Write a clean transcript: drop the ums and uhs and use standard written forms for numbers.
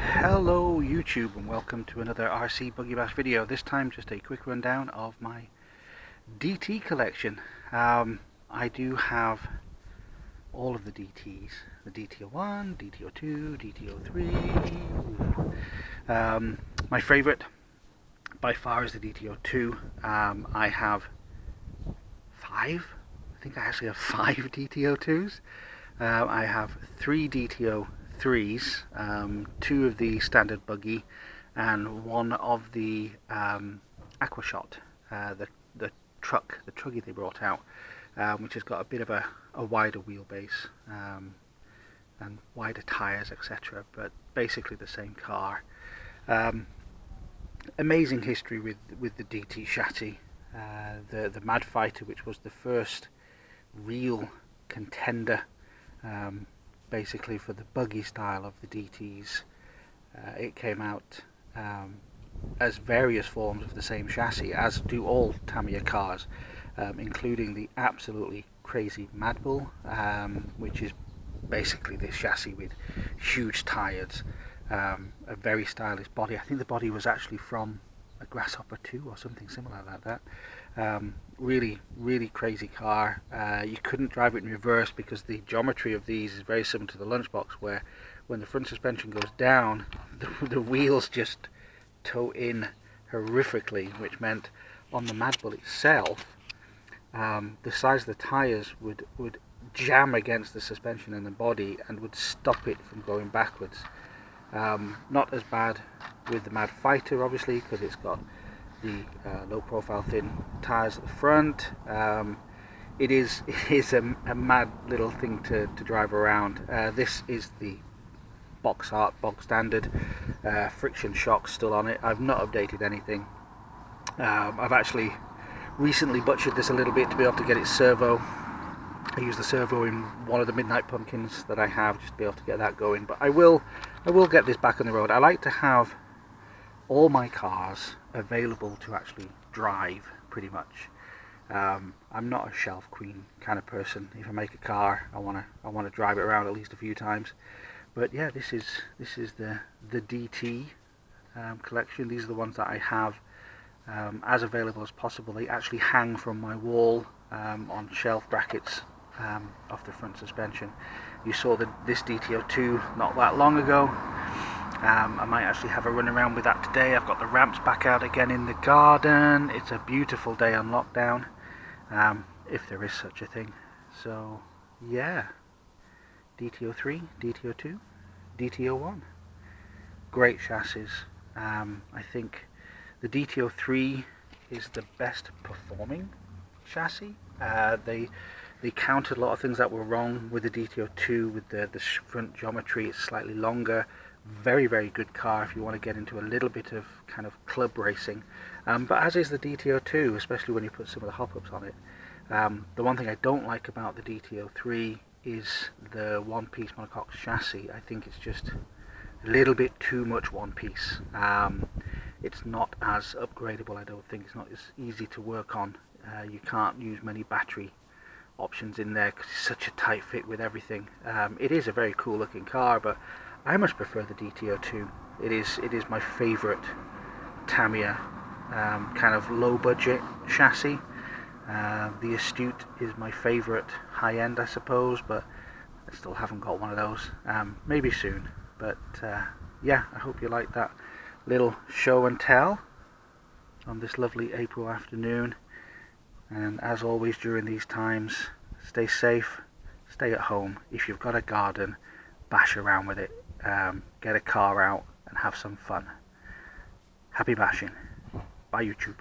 Hello YouTube and welcome to another RC Buggy Bash video. This time just a quick rundown of my DT collection. I do have all of the DTs, the DT01, DT02, DT03. My favourite by far is the DT02. I have five, I think I actually have 5 DT02s. I have 3 DT03s, 2 of the standard buggy and 1 of the Aquashot, the truggy they brought out, which has got a bit of a wider wheelbase and wider tyres, etc. But basically the same car. Amazing history with the DT chassis. The Mad Fighter, which was the first real contender basically for the buggy style of the DTs. It came out as various forms of the same chassis, as do all Tamiya cars, including the absolutely crazy Mad Bull, which is basically this chassis with huge tyres, a very stylish body. I think the body was actually from a Grasshopper 2 or something similar like that. Really crazy car. You couldn't drive it in reverse because the geometry of these is very similar to the Lunchbox, where when the front suspension goes down, the wheels just toe in horrifically, which meant on the Mad Bull itself, the size of the tyres would jam against the suspension and the body and would stop it from going backwards. Not as bad with the Mad Fighter, obviously, because it's got the low profile thin tyres at the front. It is a mad little thing to drive around. This is the box art, bog standard, friction shocks still on it. I've not updated anything. I've actually recently butchered this a little bit to be able to get it servo. I use the servo in one of the Midnight Pumpkins that I have, just to be able to get that going. But I will get this back on the road. I like to have all my cars available to actually drive, pretty much. I'm not a shelf queen kind of person. If I make a car, I want to drive it around at least a few times. But yeah, this is the DT collection. These are the ones that I have as available as possible. They actually hang from my wall on shelf brackets off the front suspension. You saw this DT02 not that long ago. I might actually have a run around with that today. I've got the ramps back out again in the garden. It's a beautiful day on lockdown, if there is such a thing. So yeah, DT03, DT02, DT01, great chassis. I think the DT03 is the best performing chassis. They countered a lot of things that were wrong with the DT02, with the front geometry. It's slightly longer. Very good car if you want to get into a little bit of kind of club racing, but as is the DT02, especially when you put some of the hop-ups on it. The one thing I don't like about the DT03 is the one-piece monocoque chassis. I think it's just a little bit too much one-piece. It's not as upgradable, I don't think. It's not as easy to work on. You can't use many battery options in there because it's such a tight fit with everything. It is a very cool looking car, but I much prefer the DT02. It is my favourite Tamiya kind of low budget chassis. The Astute is my favourite high end, I suppose, but I still haven't got one of those. Maybe soon. But yeah, I hope you like that little show and tell on this lovely April afternoon. And as always during these times, stay safe, stay at home. If you've got a garden, bash around with it. Get a car out and have some fun. Happy bashing. Bye YouTube.